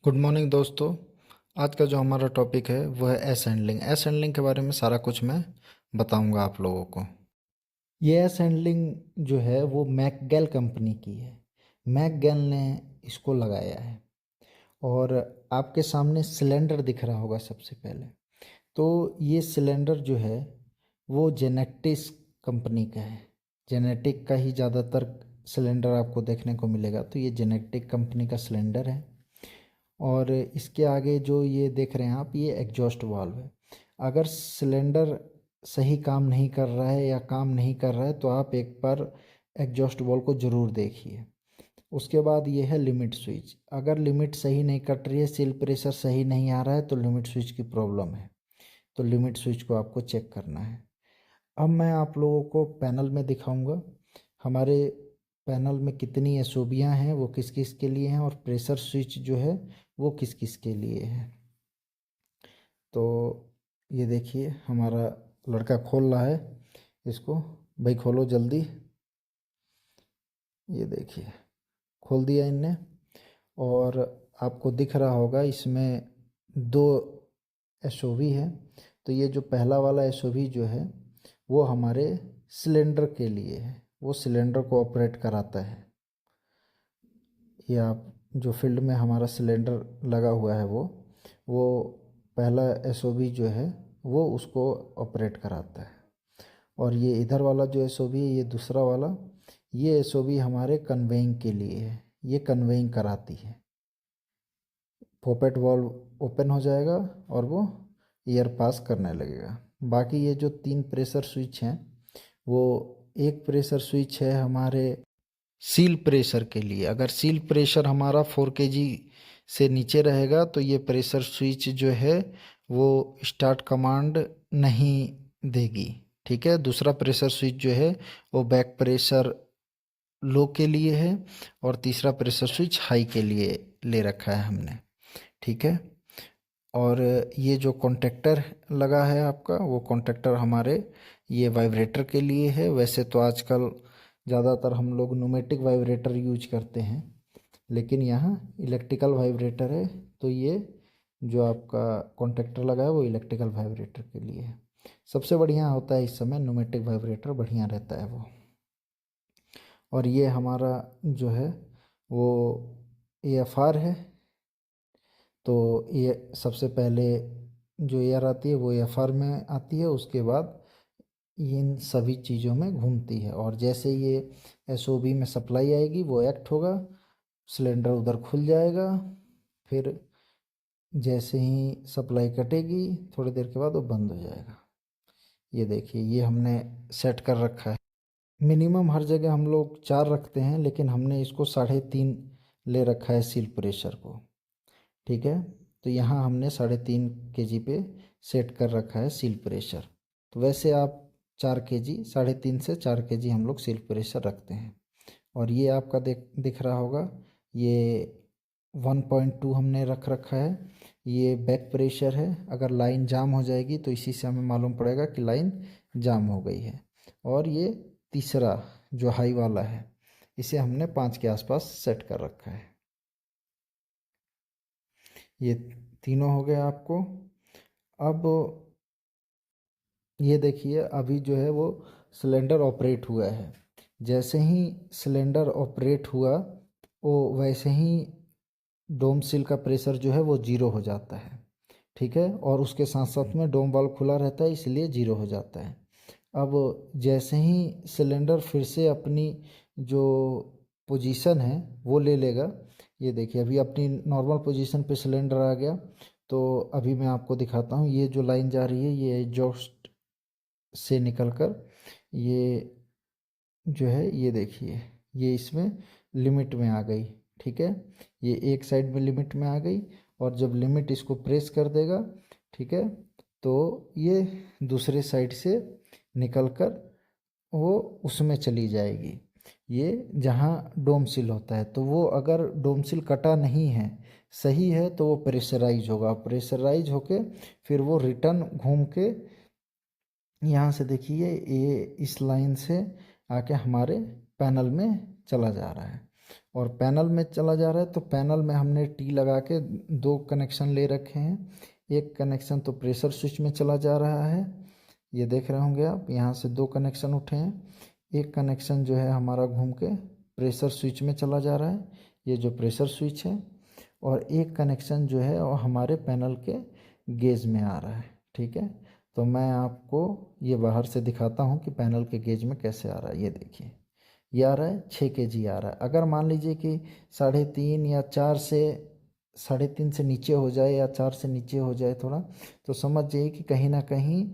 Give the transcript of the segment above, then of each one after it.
Good morning दोस्तों। आज का जो हमारा टॉपिक है वो है एस हैंडलिंग। एस हैंडलिंग के बारे में सारा कुछ मैं बताऊंगा आप लोगों को। ये एस हैंडलिंग जो है वो मैकगेल कंपनी की है। मैकगेल ने इसको लगाया है। और आपके सामने सिलेंडर दिख रहा होगा सबसे पहले। तो ये सिलेंडर जो है वो जेनेटिक्स कंपनी का है। जेनेटिक का ही ज़्यादातर सिलेंडर आपको देखने को मिलेगा। तो ये जेनेटिक कंपनी का सिलेंडर है। और इसके आगे जो ये देख रहे हैं आप, ये एग्जॉस्ट वाल्व है। अगर सिलेंडर सही काम नहीं कर रहा है या काम नहीं कर रहा है तो आप एक बार एग्जॉस्ट वाल्व को ज़रूर देखिए। उसके बाद ये है लिमिट स्विच। अगर लिमिट सही नहीं कट रही है, सील प्रेशर सही नहीं आ रहा है तो लिमिट स्विच की प्रॉब्लम है। तो लिमिट स्विच को आपको चेक करना है। अब मैं आप लोगों को पैनल में दिखाऊंगा हमारे पैनल में कितनी एसओबियाँ हैं, वो किस किस के लिए हैं, और प्रेशर स्विच जो है वो किस किस के लिए है। तो ये देखिए हमारा लड़का खोल रहा है इसको। भाई खोलो जल्दी। ये देखिए खोल दिया इनने। और आपको दिख रहा होगा इसमें दो एसओवी है। तो ये जो पहला वाला एसओवी जो है वो हमारे सिलेंडर के लिए है। वो सिलेंडर को ऑपरेट कराता है। ये आप जो फील्ड में हमारा सिलेंडर लगा हुआ है वो पहला एसओवी जो है वो उसको ऑपरेट कराता है। और ये इधर वाला जो एसओवी है, ये दूसरा वाला, ये एसओवी हमारे कन्वेइंग के लिए है। ये कन्वेइंग कराती है। पॉपेट वाल्व ओपन हो जाएगा और वो एयर पास करने लगेगा। बाकी ये जो तीन प्रेशर स्विच हैं, वो एक प्रेशर स्विच है हमारे सील प्रेशर के लिए। अगर सील प्रेशर हमारा 4 kg से नीचे रहेगा तो ये प्रेशर स्विच जो है वो स्टार्ट कमांड नहीं देगी। ठीक है। दूसरा प्रेशर स्विच जो है वो बैक प्रेशर लो के लिए है। और तीसरा प्रेशर स्विच हाई के लिए ले रखा है हमने। ठीक है। और ये जो कॉन्टेक्टर लगा है आपका, वो कॉन्टेक्टर हमारे ये वाइब्रेटर के लिए है। वैसे तो आजकल ज़्यादातर हम लोग न्यूमेटिक वाइब्रेटर यूज करते हैं, लेकिन यहाँ इलेक्ट्रिकल वाइब्रेटर है। तो ये जो आपका कॉन्टेक्टर लगा है वो इलेक्ट्रिकल वाइब्रेटर के लिए है। सबसे बढ़िया होता है इस समय न्यूमेटिक वाइब्रेटर, बढ़िया रहता है वो। और ये हमारा जो है वो AFR है। तो ये सबसे पहले जो एयर आती है वो AFR में आती है। उसके बाद इन सभी चीज़ों में घूमती है। और जैसे ये एसओबी में सप्लाई आएगी वो एक्ट होगा, सिलेंडर उधर खुल जाएगा। फिर जैसे ही सप्लाई कटेगी थोड़ी देर के बाद वो बंद हो जाएगा। ये देखिए ये हमने सेट कर रखा है। मिनिमम हर जगह हम लोग 4 रखते हैं, लेकिन हमने इसको 3.5 ले रखा है सील प्रेशर को। ठीक है। तो यहाँ हमने 3.5 kg पे सेट कर रखा है सील प्रेशर। तो वैसे आप 4 kg, 3.5 से 4 kg हम लोग सील प्रेशर रखते हैं। और ये आपका दिख रहा होगा, ये 1.2 हमने रख रखा है। ये बैक प्रेशर है। अगर लाइन जाम हो जाएगी तो इसी से हमें मालूम पड़ेगा कि लाइन जाम हो गई है। और ये तीसरा जो हाई वाला है, इसे हमने 5 के आसपास सेट कर रखा है। ये तीनों हो गए आपको। अब ये देखिए अभी जो है वो सिलेंडर ऑपरेट हुआ है। जैसे ही सिलेंडर ऑपरेट हुआ वो वैसे ही डोम सील का प्रेशर जो है वो 0 हो जाता है। ठीक है। और उसके साथ साथ में डोम वाल्व खुला रहता है, इसलिए 0 हो जाता है। अब जैसे ही सिलेंडर फिर से अपनी जो पोजीशन है वो ले लेगा। ये देखिए अभी अपनी नॉर्मल पोजीशन पे सिलेंडर आ गया। तो अभी मैं आपको दिखाता हूँ। ये जो लाइन जा रही है ये एग्जॉस्ट से निकलकर ये जो है ये देखिए ये इसमें लिमिट में आ गई। ठीक है। ये एक साइड में लिमिट में आ गई। और जब लिमिट इसको प्रेस कर देगा, ठीक है, तो ये दूसरे साइड से निकलकर वो उसमें चली जाएगी। ये जहाँ डोम सील होता है, तो वो अगर डोम सील कटा नहीं है, सही है, तो वो प्रेशराइज होगा। प्रेशराइज होके फिर वो रिटर्न घूम के यहाँ से देखिए ये इस लाइन से आके हमारे पैनल में चला जा रहा है। और पैनल में चला जा रहा है तो पैनल में हमने टी लगा के दो कनेक्शन ले रखे हैं। एक कनेक्शन तो प्रेशर स्विच में चला जा रहा है, ये देख रहे होंगे आप, यहाँ से दो कनेक्शन उठे हैं। एक कनेक्शन जो है हमारा घूम के प्रेशर स्विच में चला जा रहा है, ये जो प्रेशर स्विच है। और एक कनेक्शन जो है वो हमारे पैनल के गेज में आ रहा है। ठीक है, तो मैं आपको ये बाहर से दिखाता हूँ कि पैनल के गेज में कैसे आ रहा है। ये देखिए, ये आ रहा है 6 kg आ रहा है। अगर मान लीजिए कि 3.5 या 4 से 3.5 से नीचे हो जाए या 4 से नीचे हो जाए थोड़ा, तो समझ जाइए कि कहीं ना कहीं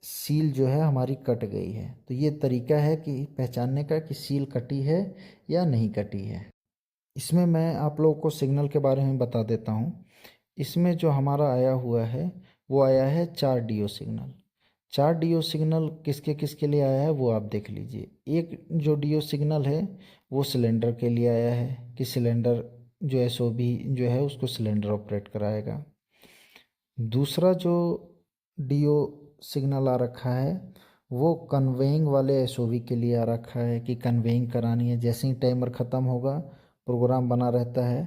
सील जो है हमारी कट गई है। तो ये तरीका है कि पहचानने का कि सील कटी है या नहीं कटी है। इसमें मैं आप लोगों को सिग्नल के बारे में बता देता हूँ। इसमें जो हमारा आया हुआ है वो आया है 4 DO सिग्नल। 4 DO सिग्नल किसके किसके लिए आया है वो आप देख लीजिए। एक जो DO सिग्नल है वो सिलेंडर के लिए आया है कि सिलेंडर जो SOB जो है उसको सिलेंडर ऑपरेट कराएगा। दूसरा जो DO सिग्नल आ रखा है वो कन्वेइंग वाले SOV के लिए आ रखा है कि कन्वेइंग करानी है। जैसे ही टाइमर ख़त्म होगा, प्रोग्राम बना रहता है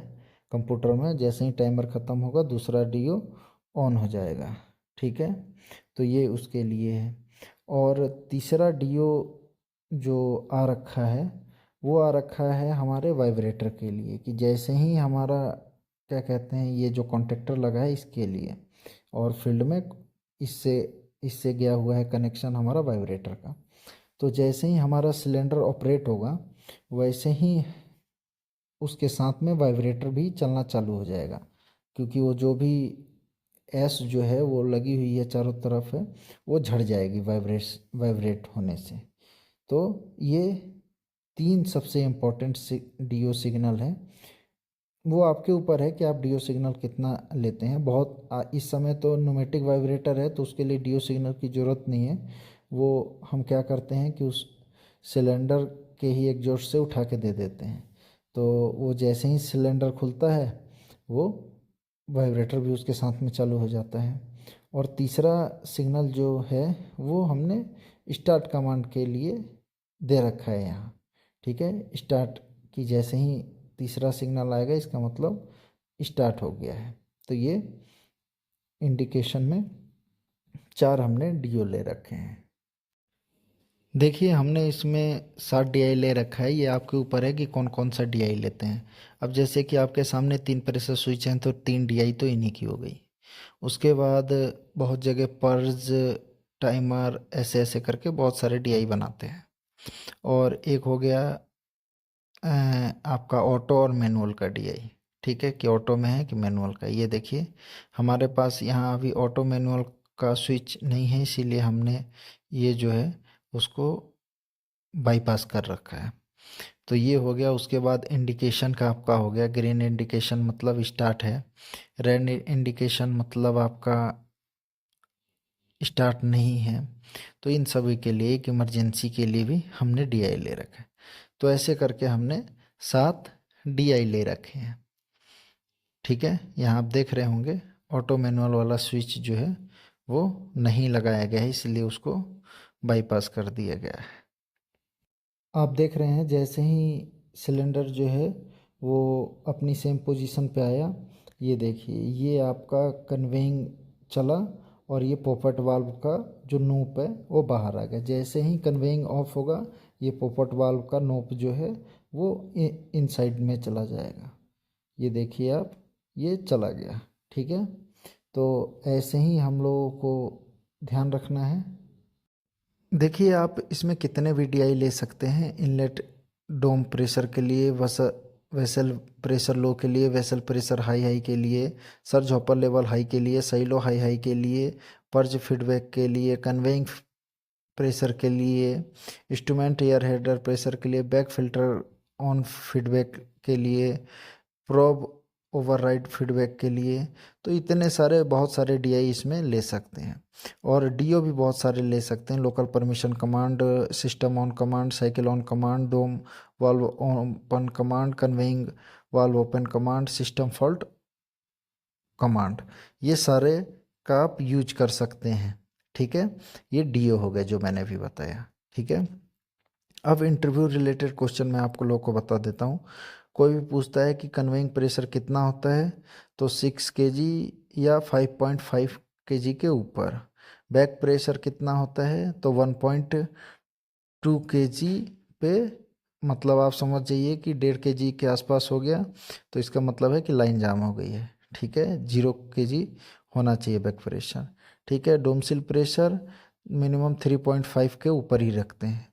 कंप्यूटर में, जैसे ही टाइमर ख़त्म होगा दूसरा DO ऑन हो जाएगा। ठीक है, तो ये उसके लिए है। और तीसरा DO जो आ रखा है वो आ रखा है हमारे वाइब्रेटर के लिए कि जैसे ही हमारा क्या कहते हैं ये जो कॉन्टेक्टर लगा है इसके लिए, और फील्ड में इससे इससे गया हुआ है कनेक्शन हमारा वाइब्रेटर का। तो जैसे ही हमारा सिलेंडर ऑपरेट होगा वैसे ही उसके साथ में वाइब्रेटर भी चलना चालू हो जाएगा, क्योंकि वो जो भी एस जो है वो लगी हुई है चारों तरफ है वो झड़ जाएगी वाइब्रेट होने से। तो ये 3 सबसे इम्पोर्टेंट DO सिग्नल है। वो आपके ऊपर है कि आप DO सिग्नल कितना लेते हैं। बहुत इस समय तो न्यूमेटिक वाइब्रेटर है तो उसके लिए DO सिग्नल की ज़रूरत नहीं है। वो हम क्या करते हैं कि उस सिलेंडर के ही एग्जॉस्ट से उठा के दे देते हैं, तो वो जैसे ही सिलेंडर खुलता है वो वाइब्रेटर भी उसके साथ में चालू हो जाता है। और तीसरा सिग्नल जो है वो हमने स्टार्ट कमांड के लिए दे रखा है यहाँ। ठीक है, स्टार्ट की जैसे ही तीसरा सिग्नल आएगा इसका मतलब स्टार्ट हो गया है। तो ये इंडिकेशन में 4 हमने DO ले रखे हैं। देखिए हमने इसमें 7 DI ले रखा है, ये आपके ऊपर है कि कौन कौन सा DI लेते हैं। अब जैसे कि आपके सामने 3 प्रेशर स्विच हैं तो 3 DI तो इन्हीं की हो गई। उसके बाद बहुत जगह पर्ज, टाइमर, ऐसे ऐसे करके बहुत सारे DI बनाते हैं। और एक हो गया आपका ऑटो और मैनुअल का DI। ठीक है, कि ऑटो में है कि मैनुअल का। ये देखिए हमारे पास यहाँ अभी ऑटो मैनुअल का स्विच नहीं है, इसीलिए हमने ये जो है उसको बाईपास कर रखा है। तो ये हो गया। उसके बाद इंडिकेशन का आपका हो गया, ग्रीन इंडिकेशन मतलब स्टार्ट है, रेड इंडिकेशन मतलब आपका स्टार्ट नहीं है। तो इन सभी के लिए एक इमरजेंसी के लिए भी हमने DI ले रखा है। तो ऐसे करके हमने 7 DI ले रखे हैं। ठीक है, यहाँ आप देख रहे होंगे ऑटो मैनुअल वाला स्विच जो है वो नहीं लगाया गया है, इसलिए उसको बाईपास कर दिया गया है। आप देख रहे हैं जैसे ही सिलेंडर जो है वो अपनी सेम पोजीशन पे आया, ये देखिए ये आपका कन्वेइंग चला और ये पोपट वाल्व का जो नोप है वो बाहर आ गया। जैसे ही कन्वेइंग ऑफ होगा ये पोपट वाल्व का नोप जो है वो इनसाइड में चला जाएगा। ये देखिए आप, ये चला गया। ठीक है, तो ऐसे ही हम लोगों को ध्यान रखना है। देखिए आप इसमें कितने भी DI ले सकते हैं। इनलेट डोम प्रेशर के लिए, वेसल प्रेशर लो के लिए, वेसल प्रेशर हाई हाई के लिए, सर्ज हॉपर लेवल हाई के लिए, साइलो हाई हाई के लिए, पर्ज फीडबैक के लिए, कन्वेइंग प्रेशर के लिए, इंस्ट्रूमेंट एयर हेडर प्रेशर के लिए, बैक फिल्टर ऑन फीडबैक के लिए, प्रोब ओवरराइड फीडबैक के लिए। तो इतने सारे बहुत सारे DI इसमें ले सकते हैं। और DO भी बहुत सारे ले सकते हैं, local permission command, system on command, cycle on command, dome valve open command, conveying valve open command, system fault command, ये सारे का आप यूज कर सकते हैं। ठीक है, ये DO हो गए जो मैंने अभी बताया। ठीक है, अब इंटरव्यू रिलेटेड क्वेश्चन मैं आपको लोगों को बता देता हूँ। कोई भी पूछता है कि कन्वेइंग प्रेशर कितना होता है, तो 6 kg या 5.5 kg के ऊपर। बैक प्रेशर कितना होता है, तो 1.2 kg पे, मतलब आप समझ जाइए कि 1.5 kg के आसपास हो गया, तो इसका मतलब है कि लाइन जाम हो गई है। ठीक है, 0 kg होना चाहिए बैक प्रेशर। ठीक है, डोमसिल प्रेशर मिनिमम 3.5 के ऊपर ही रखते हैं,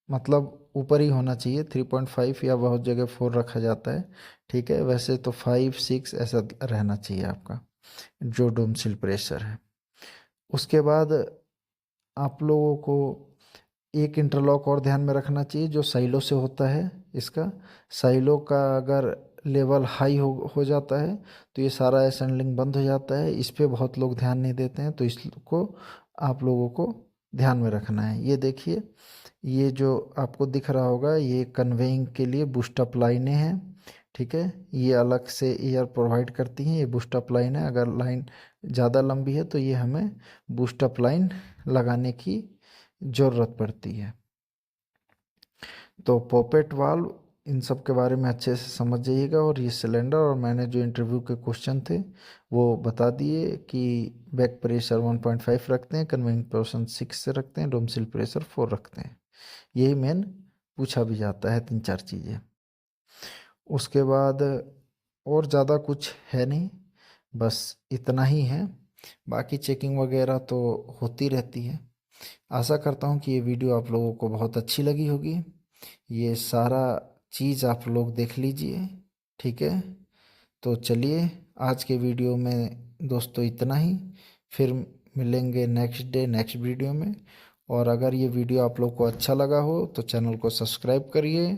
मतलब ऊपर ही होना चाहिए। 3.5 या बहुत जगह 4 रखा जाता है। ठीक है, वैसे तो 5-6 ऐसा रहना चाहिए आपका जो डोमसिल प्रेशर है। उसके बाद आप लोगों को एक इंटरलॉक और ध्यान में रखना चाहिए जो साइलो से होता है। इसका साइलो का अगर लेवल हाई हो जाता है तो ये सारा असैंडलिंग बंद हो जाता है। इस पे बहुत लोग ध्यान नहीं देते हैं, तो इसको आप लोगों को ध्यान में रखना है। ये देखिए, ये जो आपको दिख रहा होगा ये कन्वेइंग के लिए बूस्ट अप लाइनें हैं। ठीक है, ये अलग से एयर प्रोवाइड करती हैं। ये बूस्ट अप लाइन है, अगर लाइन ज़्यादा लंबी है तो ये हमें बूस्ट अप लाइन लगाने की ज़रूरत पड़ती है। तो पॉपेट वाल्व इन सब के बारे में अच्छे से समझ जाइएगा। और ये सिलेंडर, और मैंने जो इंटरव्यू के क्वेश्चन थे वो बता दिए कि बैक प्रेशर 1.5 रखते हैं, कन्वेइंग प्रेशर 6 से रखते हैं, डोमसिल प्रेशर 4 रखते हैं। यही मेन पूछा भी जाता है, 3-4 चीज़ें। उसके बाद और ज़्यादा कुछ है नहीं, बस इतना ही है। बाकी चेकिंग वगैरह तो होती रहती है। आशा करता हूँ कि ये वीडियो आप लोगों को बहुत अच्छी लगी होगी। ये सारा चीज़ आप लोग देख लीजिए। ठीक है, तो चलिए आज के वीडियो में दोस्तों इतना ही। फिर मिलेंगे नेक्स्ट डे नेक्स्ट वीडियो में। और अगर ये वीडियो आप लोग को अच्छा लगा हो तो चैनल को सब्सक्राइब करिए,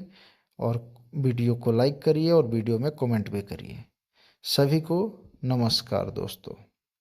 और वीडियो को लाइक करिए, और वीडियो में कमेंट भी करिए। सभी को नमस्कार दोस्तों।